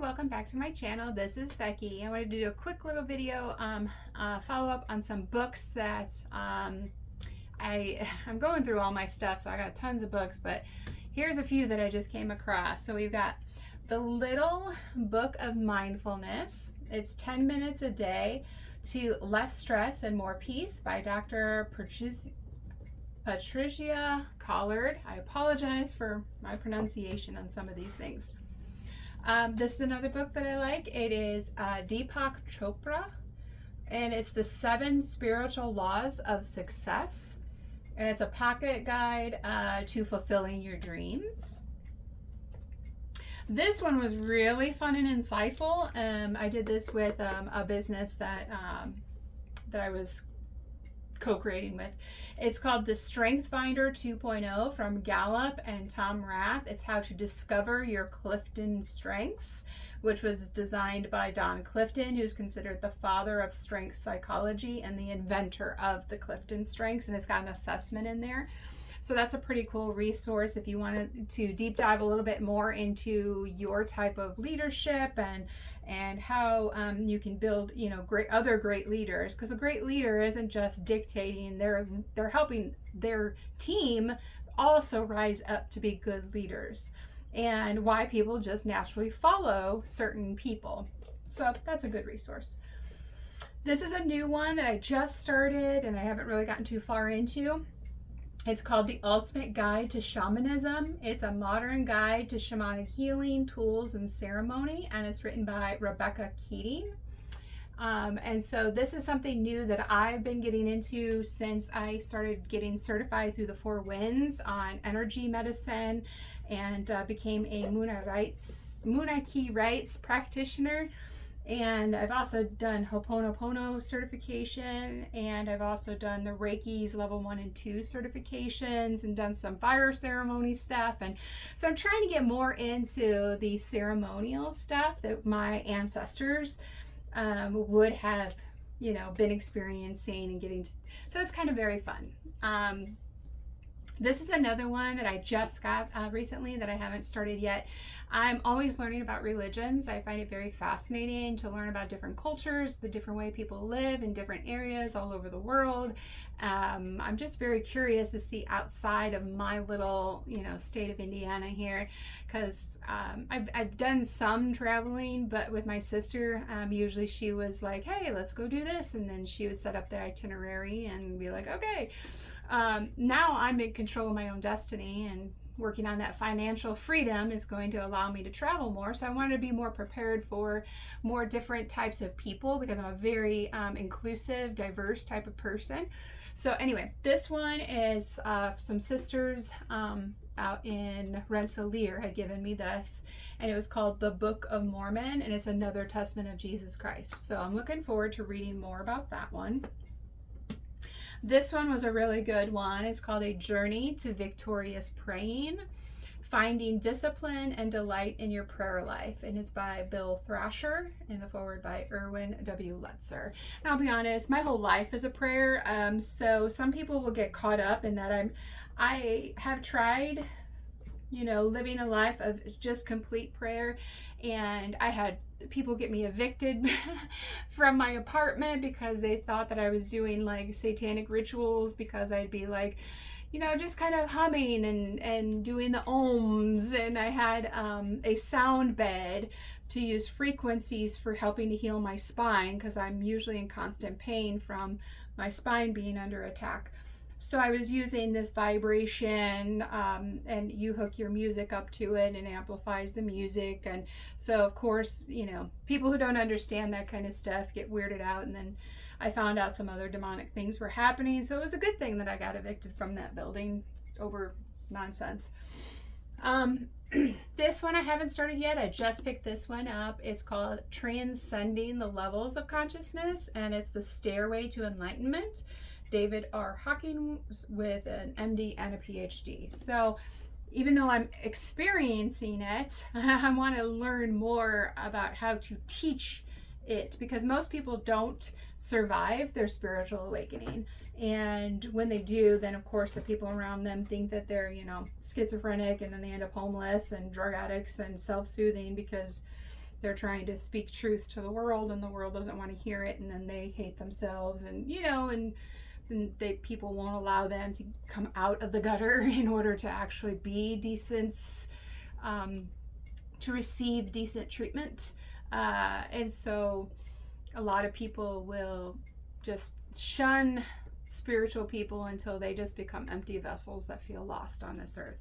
welcome back to my channel. This is Becky. I wanted to do a quick little video follow up on some books that I'm going through all my stuff, so I got tons of books, but here's a few that I just came across. So we've got The Little Book of Mindfulness. It's 10 minutes a day to less stress and more peace by Dr. Patricia Collard. I apologize for my pronunciation on some of these things. This is another book that I like. It is Deepak Chopra, and it's The 7 Spiritual Laws of Success. And it's a pocket guide to fulfilling your dreams. This one was really fun and insightful. I did this with a business that I was co-creating with. It's called The Strength Finder 2.0 from Gallup and Tom Rath. It's how to discover your Clifton strengths, which was designed by Don Clifton, who's considered the father of strength psychology and the inventor of the Clifton strengths. And it's got an assessment in there. So that's a pretty cool resource if you wanted to deep dive a little bit more into your type of leadership and how you can build, great leaders. Because a great leader isn't just dictating; they're helping their team also rise up to be good leaders, and why people just naturally follow certain people. So that's a good resource. This is a new one that I just started and I haven't really gotten too far into. It's called The Ultimate Guide to Shamanism. It's a modern guide to shamanic healing, tools, and ceremony, and it's written by Rebecca Keating. And so this is something new that I've been getting into since I started getting certified through the Four Winds on energy medicine and became a Munaki Rites practitioner. And I've also done Ho'oponopono certification, and I've also done the Reiki's level 1 and 2 certifications and done some fire ceremony stuff. And so I'm trying to get more into the ceremonial stuff that my ancestors would have, been experiencing and getting. So it's kind of very fun. This is another one that I just got recently that I haven't started yet. I'm always learning about religions. I find it very fascinating to learn about different cultures, the different way people live in different areas all over the world. I'm just very curious to see outside of my little, state of Indiana here, because I've done some traveling, but with my sister, usually she was like, hey, let's go do this. And then she would set up the itinerary and be like, okay. Now I'm in control of my own destiny, and working on that financial freedom is going to allow me to travel more. So I wanted to be more prepared for more different types of people, because I'm a very inclusive, diverse type of person. So anyway, this one is some sisters out in Rensselaer had given me this, and it was called The Book of Mormon, and it's another testament of Jesus Christ. So I'm looking forward to reading more about that one. This one was a really good one. It's called A Journey to Victorious Praying, Finding Discipline and Delight in Your Prayer Life. And it's by Bill Thrasher, and the foreword by Erwin W. Lutzer. And I'll be honest, my whole life is a prayer. So some people will get caught up in that. I have tried, living a life of just complete prayer, and I had people get me evicted from my apartment because they thought that I was doing like satanic rituals, because I'd be like, just kind of humming and doing the ohms, and I had a sound bed to use frequencies for helping to heal my spine, because I'm usually in constant pain from my spine being under attack. So I was using this vibration, and you hook your music up to it and it amplifies the music. And so, of course, people who don't understand that kind of stuff get weirded out. And then I found out some other demonic things were happening. So it was a good thing that I got evicted from that building over nonsense. This one I haven't started yet. I just picked this one up. It's called Transcending the Levels of Consciousness, and it's The Stairway to Enlightenment. David R. Hawkins with an MD and a PhD. So even though I'm experiencing it, I want to learn more about how to teach it, because most people don't survive their spiritual awakening. And when they do, then of course the people around them think that they're, schizophrenic, and then they end up homeless and drug addicts and self-soothing because they're trying to speak truth to the world and the world doesn't want to hear it, and then they hate themselves, and people won't allow them to come out of the gutter in order to actually be decent, to receive decent treatment. And so a lot of people will just shun spiritual people until they just become empty vessels that feel lost on this earth.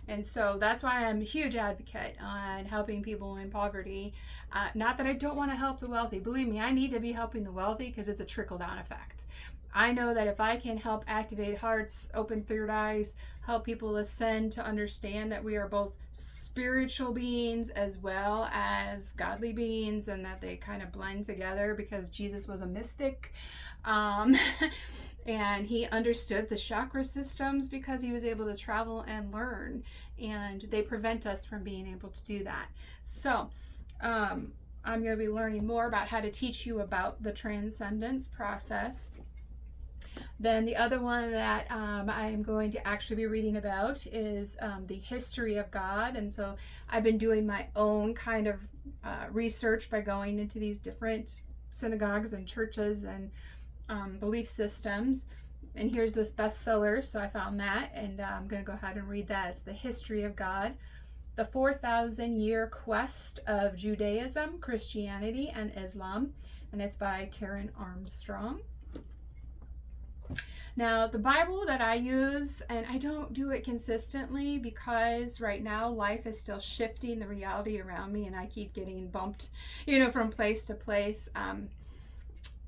And so that's why I'm a huge advocate on helping people in poverty. Not that I don't want to help the wealthy. Believe me, I need to be helping the wealthy because it's a trickle-down effect. I know that if I can help activate hearts, open third eyes, help people ascend to understand that we are both spiritual beings as well as godly beings, and that they kind of blend together because Jesus was a mystic. And he understood the chakra systems because he was able to travel and learn, and they prevent us from being able to do that. So I'm going to be learning more about how to teach you about the transcendence process. Then the other one that I'm going to actually be reading about is the history of God. And so I've been doing my own kind of research by going into these different synagogues and churches and belief systems. And here's this bestseller, so I found that, and I'm going to go ahead and read that. It's The History of God, The 4,000-Year Quest of Judaism, Christianity, and Islam, and it's by Karen Armstrong. Now, the Bible that I use, and I don't do it consistently because right now life is still shifting the reality around me, and I keep getting bumped, from place to place,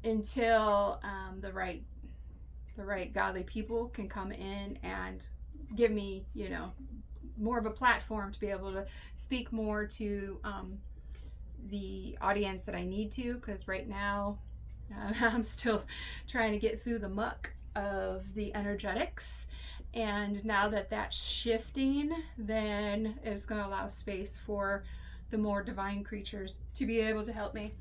until the right godly people can come in and give me, more of a platform to be able to speak more to the audience that I need to, because right now I'm still trying to get through the muck of the energetics, and now that that's shifting, then it's going to allow space for the more divine creatures to be able to help me.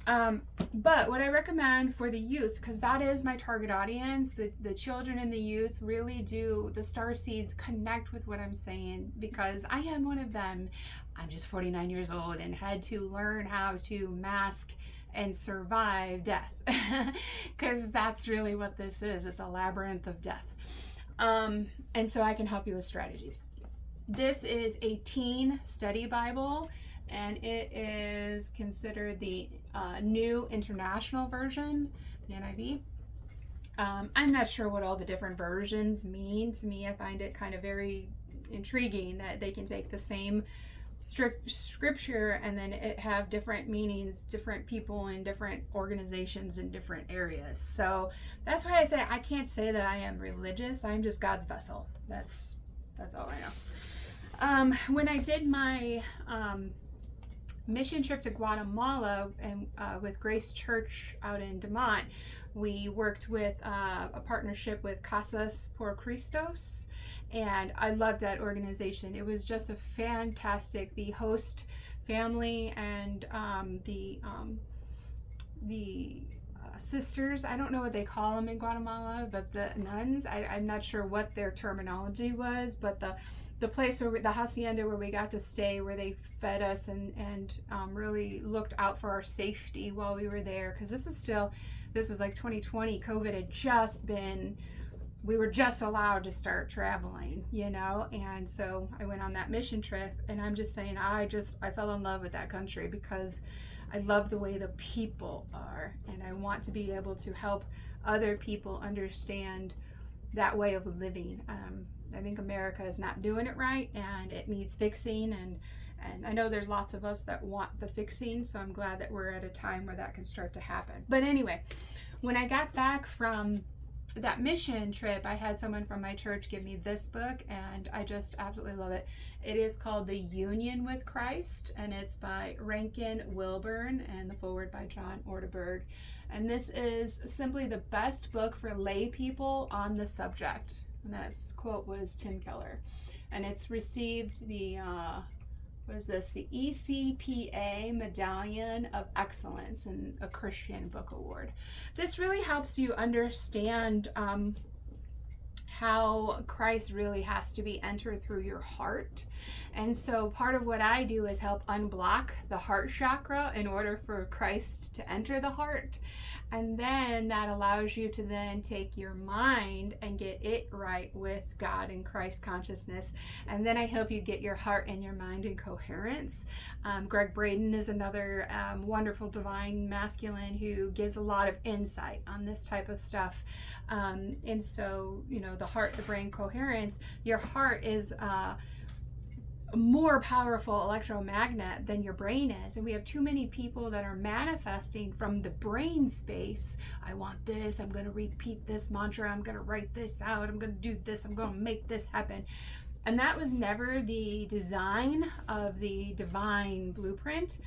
But what I recommend for the youth, because that is my target audience, the children and the youth really do, the star seeds connect with what I'm saying, because I am one of them. I'm just 49 years old and had to learn how to mask and survive death, because that's really what this is. It's a labyrinth of death. And so I can help you with strategies. This is a teen study Bible, and it is considered the New International Version, the NIV. I'm not sure what all the different versions mean. To me, I find it kind of very intriguing that they can take the same scripture and then it have different meanings, different people in different organizations in different areas. So that's why I say I can't say that I am religious. I'm just God's vessel. That's all I know. When I did my mission trip to Guatemala and with Grace Church out in Demont, we worked with a partnership with Casas por Cristos, and I loved that organization. It was just a fantastic, the host family and the sisters, I don't know what they call them in Guatemala, but the nuns, I'm not sure what their terminology was, but the place where the hacienda where we got to stay, where they fed us and really looked out for our safety while we were there, because this was like 2020. COVID had just been, we were just allowed to start traveling, and so I went on that mission trip, and I'm just saying I fell in love with that country because I love the way the people are, and I want to be able to help other people understand that way of living. I think America is not doing it right, and it needs fixing, and I know there's lots of us that want the fixing, so I'm glad that we're at a time where that can start to happen. But anyway, when I got back from that mission trip, I had someone from my church give me this book, and I just absolutely love it. It is called The Union with Christ, and it's by Rankin Wilburn, and the foreword by John Ortberg. And this is simply the best book for lay people on the subject. And that quote was Tim Keller. And it's received the the ECPA Medallion of Excellence and a Christian Book Award. This really helps you understand how Christ really has to be entered through your heart. And so part of what I do is help unblock the heart chakra in order for Christ to enter the heart. And then that allows you to then take your mind and get it right with God and Christ consciousness. And then I help you get your heart and your mind in coherence. Greg Braden is another wonderful divine masculine who gives a lot of insight on this type of stuff. And so, you know, the heart, the brain coherence, your heart is more powerful electromagnet than your brain is. And we have too many people that are manifesting from the brain space. I want this, I'm going to repeat this mantra, I'm going to write this out, I'm going to do this, I'm going to make this happen. And that was never the design of the divine blueprint.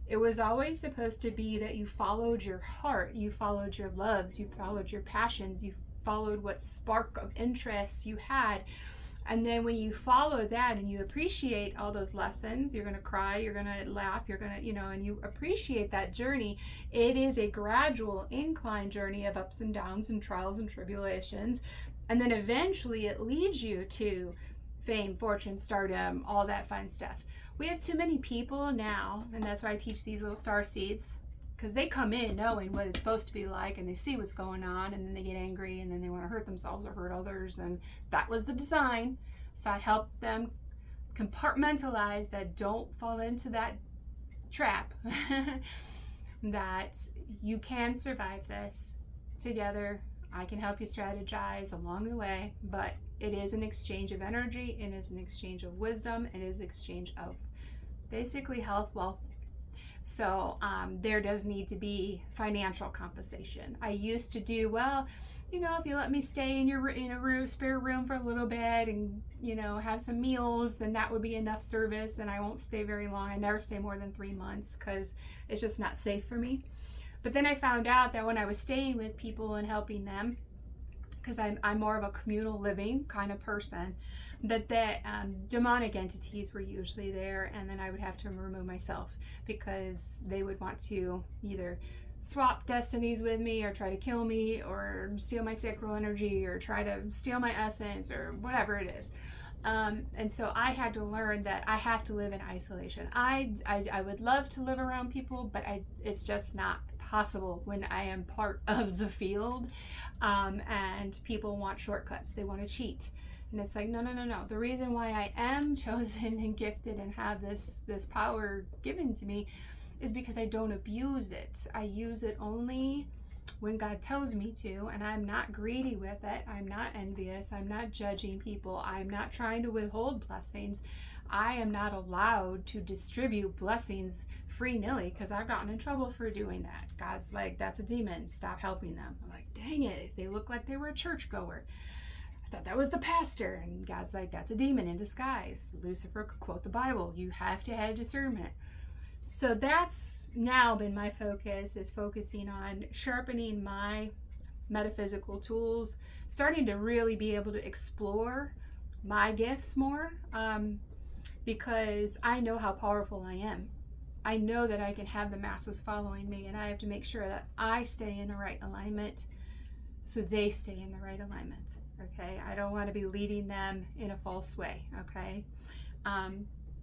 It was always supposed to be that you followed your heart, you followed your loves, you followed your passions, you followed what spark of interest you had. And then when you follow that and you appreciate all those lessons, you're going to cry, you're going to laugh, you're going to, you know, and you appreciate that journey. It is a gradual incline journey of ups and downs and trials and tribulations. And then eventually it leads you to fame, fortune, stardom, all that fun stuff. We have too many people now, and that's why I teach these little star seeds, because they come in knowing what it's supposed to be like, and they see what's going on, and then they get angry, and then they want to hurt themselves or hurt others, and that was the design. So I help them compartmentalize that, don't fall into that trap, that you can survive this together. I can help you strategize along the way, but it is an exchange of energy, it is an exchange of wisdom, it is an exchange of basically health, wealth. So there does need to be financial compensation. I used to do, well, you know, if you let me stay in a spare room for a little bit and, you know, have some meals, then that would be enough service, and I won't stay very long. I never stay more than 3 months because it's just not safe for me. But then I found out that when I was staying with people and helping them, because I'm more of a communal living kind of person, that the demonic entities were usually there, and then I would have to remove myself because they would want to either swap destinies with me or try to kill me or steal my sacral energy or try to steal my essence or whatever it is. And so I had to learn that I have to live in isolation. I would love to live around people, but it's just not possible when I am part of the field, and people want shortcuts. They want to cheat. And it's like, no. The reason why I am chosen and gifted and have this power given to me is because I don't abuse it. I use it only when God tells me to, and I'm not greedy with it. I'm not envious. I'm not judging people. I'm not trying to withhold blessings. I am not allowed to distribute blessings free-nilly because I've gotten in trouble for doing that. God's like, that's a demon. Stop helping them. I'm like, dang it. They look like they were a churchgoer. I thought that was the pastor. And God's like, that's a demon in disguise. Lucifer could quote the Bible. You have to have discernment. So that's now been my focus, is focusing on sharpening my metaphysical tools, starting to really be able to explore my gifts more, because I know how powerful I am. I know that I can have the masses following me, and I have to make sure that I stay in the right alignment so they stay in the right alignment. Okay, I don't want to be leading them in a false way. Okay,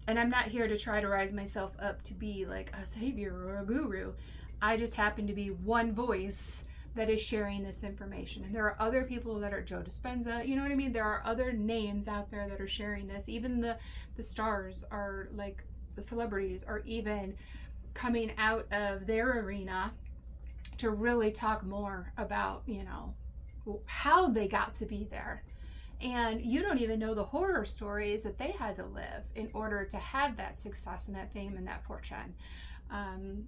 and I'm not here to try to rise myself up to be like a savior or a guru. I just happen to be one voice that is sharing this information. And there are other people that are Joe Dispenza, you know what I mean? There are other names out there that are sharing this. Even the stars are, like, the celebrities are even coming out of their arena to really talk more about, you know, how they got to be there. And you don't even know the horror stories that they had to live in order to have that success and that fame and that fortune.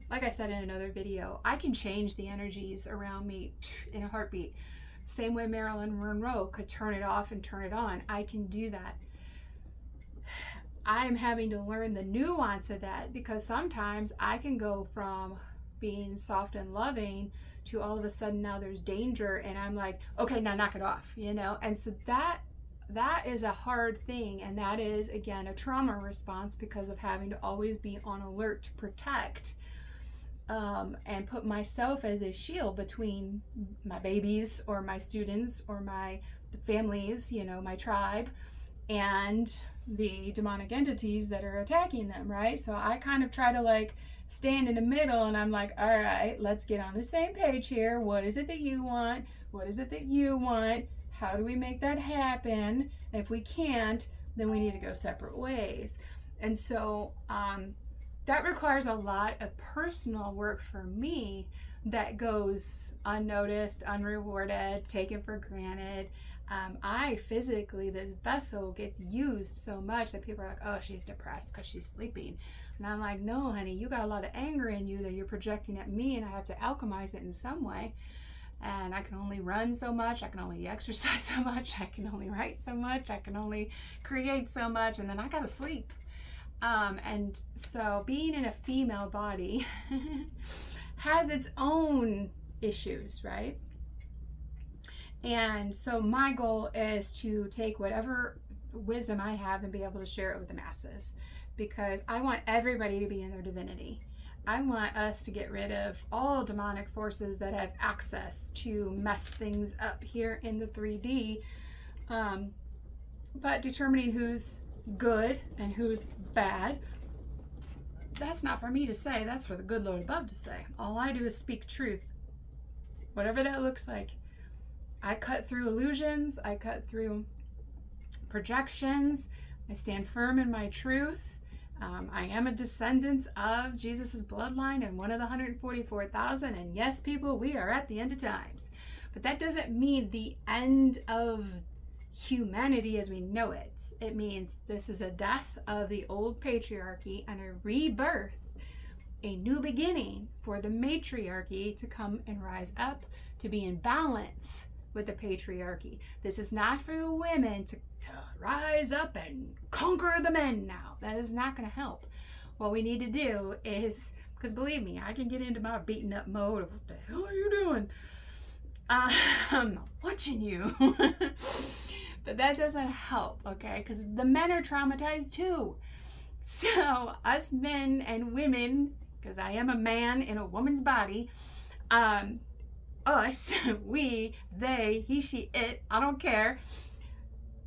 Like I said in another video, I can change the energies around me in a heartbeat. Same way Marilyn Monroe could turn it off and turn it on. I can do that. I'm having to learn the nuance of that, because sometimes I can go from being soft and loving to all of a sudden now there's danger, and I'm like, okay, now knock it off, you know? And so that is a hard thing, and that is, again, a trauma response because of having to always be on alert to protect, and put myself as a shield between my babies or my students or my the families, my tribe, and the demonic entities that are attacking them, right? So I kind of try to like stand in the middle, and I'm like, all right, let's get on the same page here. What is it that you want? What is it that you want? How do we make that happen? If we can't, then we need to go separate ways. And so that requires a lot of personal work for me that goes unnoticed, unrewarded, taken for granted. I physically, this vessel gets used so much that people are like, oh, she's depressed because she's sleeping. And I'm like, no, honey, you got a lot of anger in you that you're projecting at me, and I have to alchemize it in some way. And I can only run so much, I can only exercise so much, I can only write so much, I can only create so much, and then I gotta sleep. And so being in a female body has its own issues, right? And so my goal is to take whatever wisdom I have and be able to share it with the masses, because I want everybody to be in their divinity. I want us to get rid of all demonic forces that have access to mess things up here in the 3D. But determining who's good and who's bad, that's not for me to say. That's for the good Lord above to say. All I do is speak truth, whatever that looks like. I cut through illusions. I cut through projections. I stand firm in my truth. I am a descendant of Jesus's bloodline and one of the 144,000. And yes, people, we are at the end of times. But that doesn't mean the end of humanity as we know it. It means this is a death of the old patriarchy and a rebirth, a new beginning for the matriarchy to come and rise up, to be in balance with the patriarchy. This is not for the women to rise up and conquer the men now. That is not going to help. What we need to do is, because believe me, I can get into my beaten up mode of what the hell are you doing? I'm not watching you. But that doesn't help, okay? Because the men are traumatized too. So us men and women, because I am a man in a woman's body, us, we, they, he, she, it, I don't care.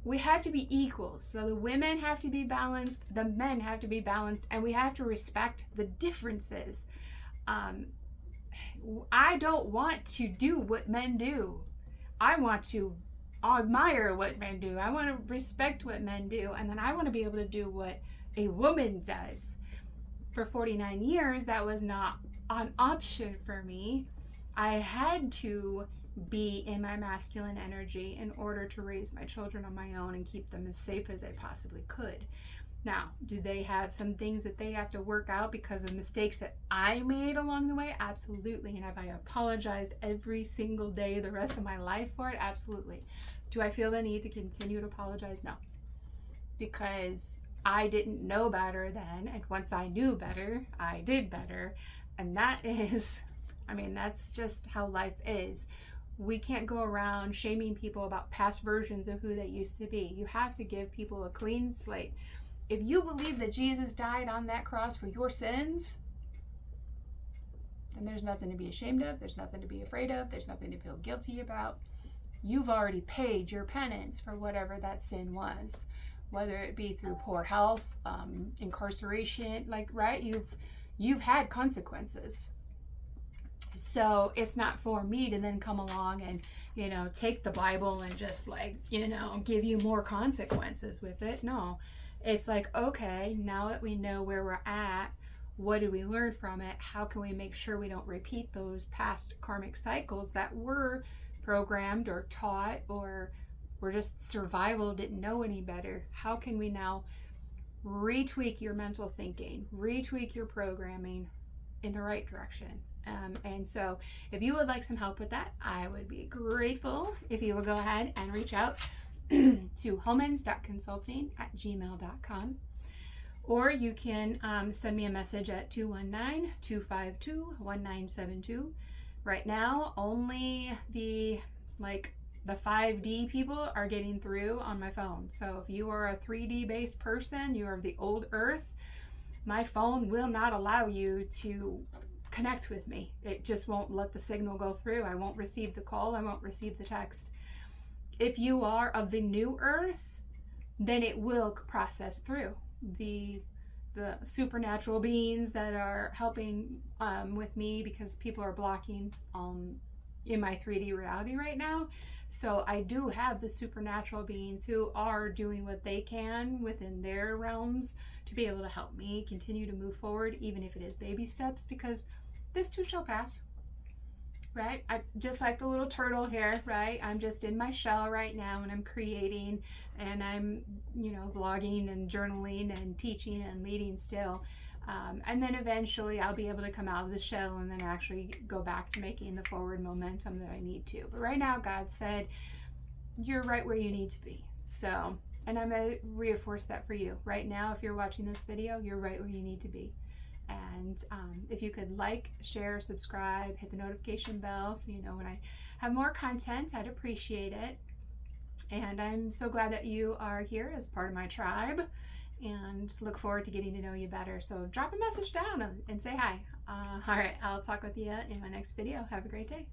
We have to be equals. So the women have to be balanced, the men have to be balanced, and we have to respect the differences. I don't want to do what men do. I want to admire what men do. I want to respect what men do, and then I want to be able to do what a woman does. For 49 years, that was not an option for me. I had to be in my masculine energy in order to raise my children on my own and keep them as safe as I possibly could. Now, do they have some things that they have to work out because of mistakes that I made along the way? Absolutely. And have I apologized every single day the rest of my life for it? Absolutely. Do I feel the need to continue to apologize? No. Because I didn't know better then, and once I knew better, I did better. And that is, that's just how life is. We can't go around shaming people about past versions of who they used to be. You have to give people a clean slate. If you believe that Jesus died on that cross for your sins, then there's nothing to be ashamed of. There's nothing to be afraid of. There's nothing to feel guilty about. You've already paid your penance for whatever that sin was, whether it be through poor health, incarceration, right? You've had consequences. So it's not for me to then come along and, take the Bible and just give you more consequences with it. No, it's like, okay, now that we know where we're at, what do we learn from it? How can we make sure we don't repeat those past karmic cycles that were programmed or taught, or were just survival, didn't know any better? How can we now retweak your mental thinking, retweak your programming in the right direction? And so if you would like some help with that, I would be grateful if you would go ahead and reach out to homens.consulting@gmail.com, or you can send me a message at 219-252-1972. Right now, only the 5D people are getting through on my phone. So if you are a 3D based person, you are of the old earth, my phone will not allow you to connect with me. It just won't let the signal go through. I won't receive the call. I won't receive the text. if you are of the new earth, then it will process through the supernatural beings that are helping with me, because people are blocking in my 3D reality right now. So I do have the supernatural beings who are doing what they can within their realms to be able to help me continue to move forward, even if it is baby steps, because this too shall pass. Right? I just like the little turtle here, right? I'm just in my shell right now, and I'm creating, and I'm, vlogging and journaling and teaching and leading still. And then eventually I'll be able to come out of the shell and then actually go back to making the forward momentum that I need to. But right now, God said, you're right where you need to be. So, and I'm going to reinforce that for you. Right now, if you're watching this video, you're right where you need to be. And if you could like, share, subscribe, hit the notification bell so you know when I have more content, I'd appreciate it. And I'm so glad that you are here as part of my tribe, and look forward to getting to know you better. So drop a message down and say hi. All right, I'll talk with you in my next video. Have a great day.